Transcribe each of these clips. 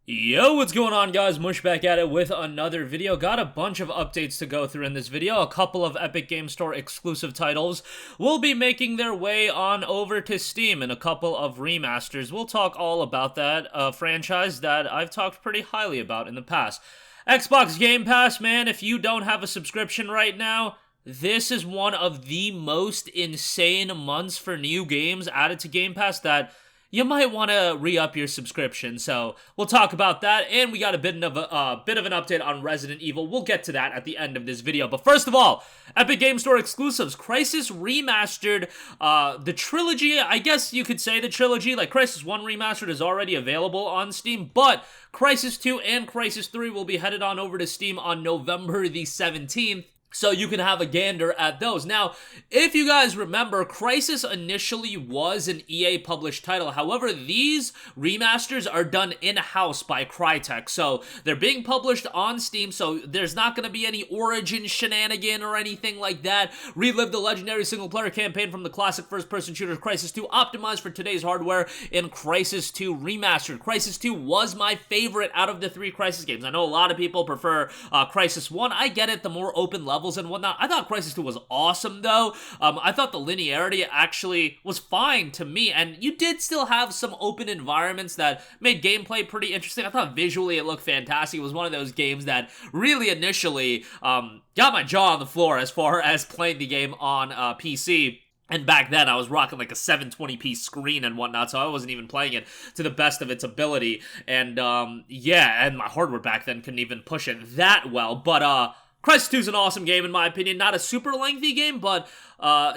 Yo, what's going on, guys? Mush back at it with another video. Got a bunch of updates to go through in this video. A couple of Epic Game Store exclusive titles will be making their way on over to Steam, and a couple of remasters. We'll talk all about that franchise that I've talked pretty highly about in the past. Xbox Game Pass, man, if you don't have a subscription right now, this is one of the most insane months for new games added to Game Pass that you might want to re-up your subscription. So we'll talk about that, and we got a bit of an update on Resident Evil. We'll get to that at the end of this video. But first of all, Epic Game Store exclusives. Crysis Remastered, the trilogy, I guess you could say the trilogy, like Crysis 1 Remastered is already available on Steam, but Crysis 2 and Crysis 3 will be headed on over to Steam on November the 17th. So you can have a gander at those. Now, if you guys remember, Crysis initially was an EA published title. However, these remasters are done in-house by Crytek. So they're being published on Steam, so there's not going to be any Origin shenanigan or anything like that. Relive the legendary single-player campaign from the classic first-person shooter Crysis 2, optimized for today's hardware in Crysis 2 Remastered. Crysis 2 was my favorite out of the three Crysis games. I know a lot of people prefer Crysis 1. I get it, the more open level and whatnot. I thought Crysis 2 was awesome, though. I thought the linearity actually was fine to me, and you did still have some open environments that made gameplay pretty interesting. I thought visually it looked fantastic. It was one of those games that really initially got my jaw on the floor as far as playing the game on PC. And back then, I was rocking like a 720p screen and whatnot, so I wasn't even playing it to the best of its ability. And, yeah, and my hardware back then couldn't even push it that well. But, Crysis 2 is an awesome game in my opinion. Not a super lengthy game, but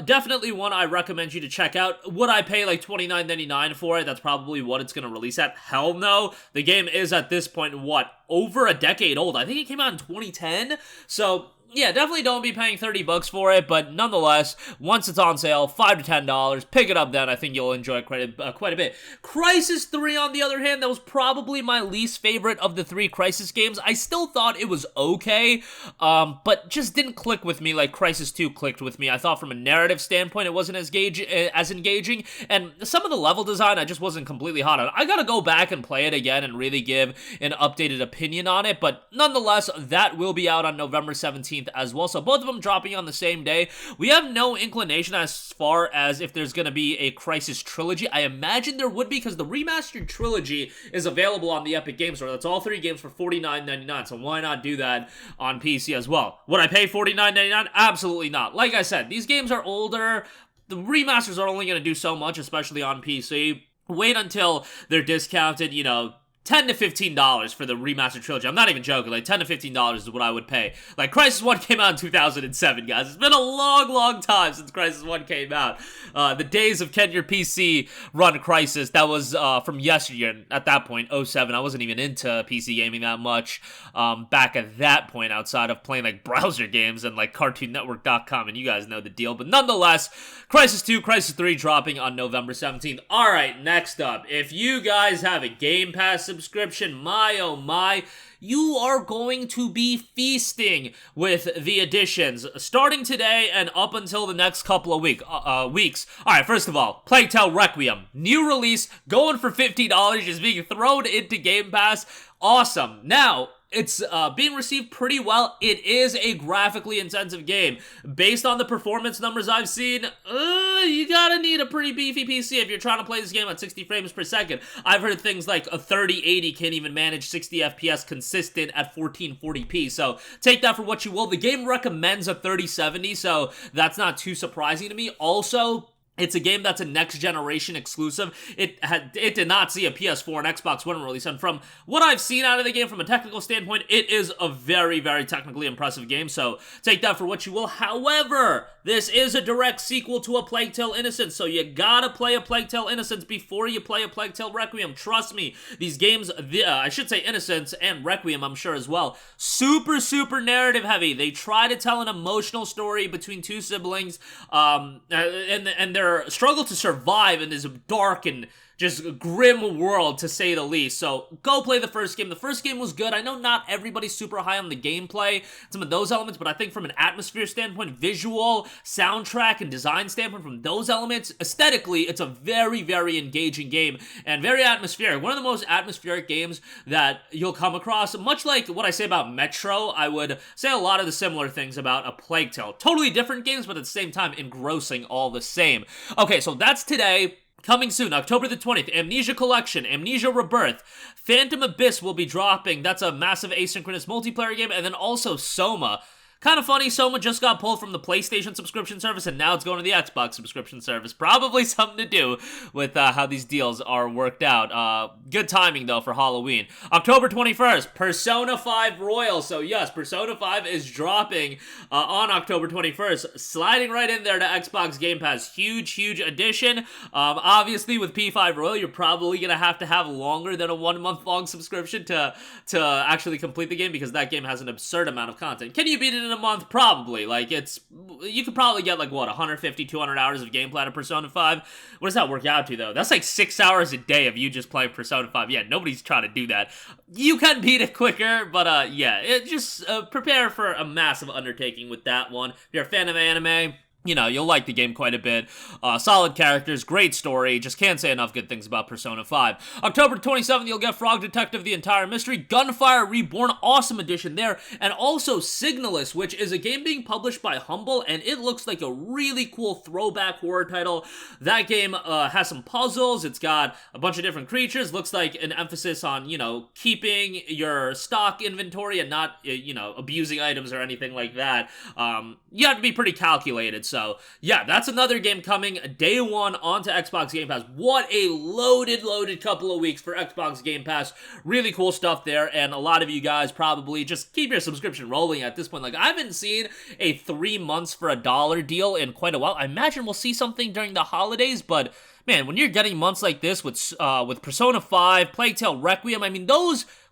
definitely one I recommend you to check out. Would I pay like $29.99 for it? That's probably what it's going to release at. Hell no. The game is at this point, what, over a decade old. I think it came out in 2010. So yeah, definitely don't be paying $30 for it, but nonetheless, once it's on sale, $5 to $10, pick it up then. I think you'll enjoy it quite a bit. Crysis 3, on the other hand, that was probably my least favorite of the three Crysis games. I still thought it was okay, but just didn't click with me like Crysis 2 clicked with me. I thought from a narrative standpoint, it wasn't as engaging, and some of the level design I just wasn't completely hot on. I gotta go back and play it again and really give an updated opinion on it, but nonetheless, that will be out on November 17th as well, so both of them dropping on the same day. We have no inclination as far as if there's going to be a Crysis trilogy. I imagine there would be, because the Remastered trilogy is available on the Epic Game Store. That's all three games for $49.99, so why not do that on PC as well? Would I pay $49.99? Absolutely not. Like I said, these games are older. The remasters are only going to do so much, especially on PC. Wait until they're discounted, you know, $10 to $15 for the Remastered trilogy. I'm not even joking. Like, $10 to $15 is what I would pay. Like, Crysis 1 came out in 2007, guys. It's been a long, long time since Crysis 1 came out. The days of can your PC run Crysis, that was from yesteryear. And at that point, '07, I wasn't even into PC gaming that much back at that point, outside of playing, like, browser games and, like, CartoonNetwork.com, and you guys know the deal. But nonetheless, Crysis 2, Crysis 3 dropping on November 17th. All right, next up, if you guys have a Game Pass subscription, my oh my, you are going to be feasting with the additions starting today and up until the next couple of weeks. All right, first of all, Plague Tale Requiem, new release, going for $50, just being thrown into Game Pass. Awesome. Now, it's being received pretty well. It is a graphically intensive game. Based on the performance numbers I've seen, you gotta need a pretty beefy PC if you're trying to play this game at 60 frames per second. I've heard things like a 3080 can't even manage 60 FPS consistent at 1440p, so take that for what you will. The game recommends a 3070, so that's not too surprising to me. Also, it's a game that's a next-generation exclusive. It did not see a PS4 and Xbox One release, and from what I've seen out of the game from a technical standpoint, it is a very, very technically impressive game, so take that for what you will. However, this is a direct sequel to A Plague Tale Innocence, so you gotta play A Plague Tale Innocence before you play A Plague Tale Requiem. Trust me, these games, I should say Innocence and Requiem, I'm sure as well, super, super narrative heavy. They try to tell an emotional story between two siblings, and their struggle to survive in this dark and just grim world, to say the least. So go play the first game. The first game was good. I know not everybody's super high on the gameplay, some of those elements, but I think from an atmosphere standpoint, visual, soundtrack, and design standpoint, from those elements, aesthetically, it's a very, very engaging game and very atmospheric. One of the most atmospheric games that you'll come across. Much like what I say about Metro, I would say a lot of the similar things about A Plague Tale. Totally different games, but at the same time, engrossing all the same. Okay, so that's today. Coming soon, October the 20th, Amnesia Collection, Amnesia Rebirth, Phantom Abyss will be dropping. That's a massive asynchronous multiplayer game. And then also Soma. Kind of funny, Soma just got pulled from the PlayStation subscription service, and now it's going to the Xbox subscription service. Probably something to do with how these deals are worked out. Good timing, though, for Halloween. October 21st, Persona 5 Royal. So, yes, Persona 5 is dropping on October 21st, sliding right in there to Xbox Game Pass. Huge, huge addition. Obviously, with P5 Royal, you're probably going to have longer than a 1 month long subscription to actually complete the game, because that game has an absurd amount of content. Can you beat it in a month? Probably. Like, you could probably get like, what, 150, 200 hours of gameplay out of Persona 5? What does that work out to, though? That's like 6 hours a day of you just playing Persona 5. Yeah, nobody's trying to do that. You can beat it quicker, but yeah, just prepare for a massive undertaking with that one. If you're a fan of anime, you know, you'll like the game quite a bit. Solid characters, great story. Just can't say enough good things about Persona 5. October 27th, you'll get Frog Detective: The Entire Mystery, Gunfire Reborn, awesome addition there, and also Signalis, which is a game being published by Humble, and it looks like a really cool throwback horror title. That game has some puzzles. It's got a bunch of different creatures. Looks like an emphasis on, you know, keeping your stock inventory and not, you know, abusing items or anything like that. You have to be pretty calculated. So, yeah, that's another game coming day one onto Xbox Game Pass. What a loaded couple of weeks for Xbox Game Pass. Really cool stuff there, and a lot of you guys probably just keep your subscription rolling at this point. Like, I haven't seen a 3 months for $1 deal in quite a while. I imagine we'll see something during the holidays, but man, when you're getting months like this with Persona 5, Plague Tale Requiem, I mean,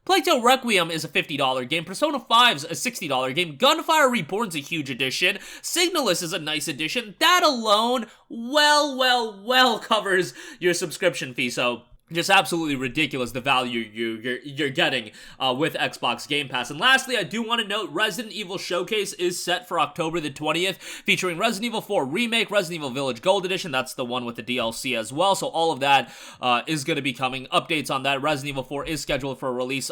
Plague Tale Requiem is a $50 game. Persona 5's a $60 game. Gunfire Reborn's a huge addition. Signalis is a nice addition. That alone well covers your subscription fee. So, just absolutely ridiculous, the value you're getting with Xbox Game Pass. And lastly, I do want to note Resident Evil Showcase is set for October the 20th, featuring Resident Evil 4 Remake, Resident Evil Village Gold Edition. That's the one with the DLC as well. So all of that is going to be coming. Updates on that. Resident Evil 4 is scheduled for a release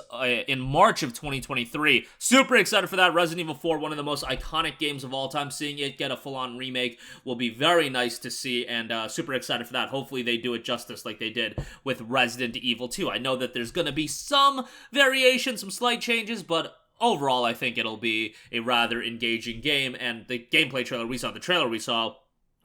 in March of 2023. Super excited for that. Resident Evil 4, one of the most iconic games of all time. Seeing it get a full-on remake will be very nice to see, and super excited for that. Hopefully they do it justice like they did with Resident Evil 2. I know that there's going to be some variation, some slight changes, but overall I think it'll be a rather engaging game, and the gameplay trailer we saw, the trailer we saw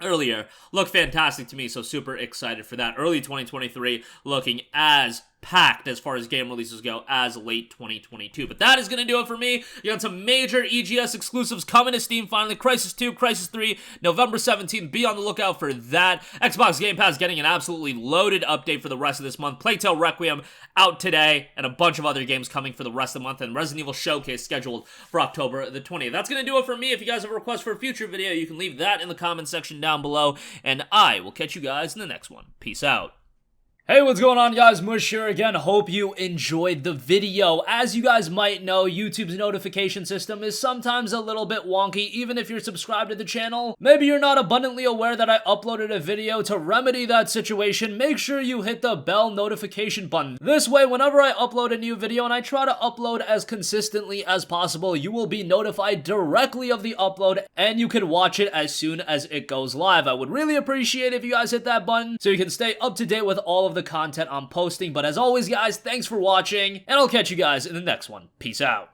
earlier, looked fantastic to me, so super excited for that. Early 2023 looking as packed as far as game releases go as late 2022. But that is going to do it for me. You got some major EGS exclusives coming to Steam finally. Crysis 2, Crysis 3, November 17th. Be on the lookout for that. Xbox Game Pass getting an absolutely loaded update for the rest of this month. Plague Tale Requiem out today, and a bunch of other games coming for the rest of the month, and Resident Evil Showcase scheduled for October the 20th. That's going to do it for me. If you guys have a request for a future video, you can leave that in the comment section down below, and I will catch you guys in the next one. Peace out. Hey, what's going on, guys? Mush here again. Hope you enjoyed the video. As you guys might know, YouTube's notification system is sometimes a little bit wonky, even if you're subscribed to the channel. Maybe you're not abundantly aware that I uploaded a video. To remedy that situation, make sure you hit the bell notification button. This way, whenever I upload a new video, and I try to upload as consistently as possible, you will be notified directly of the upload, and you can watch it as soon as it goes live. I would really appreciate if you guys hit that button so you can stay up to date with all of the content I'm posting. But as always, guys, thanks for watching, and I'll catch you guys in the next one. Peace out.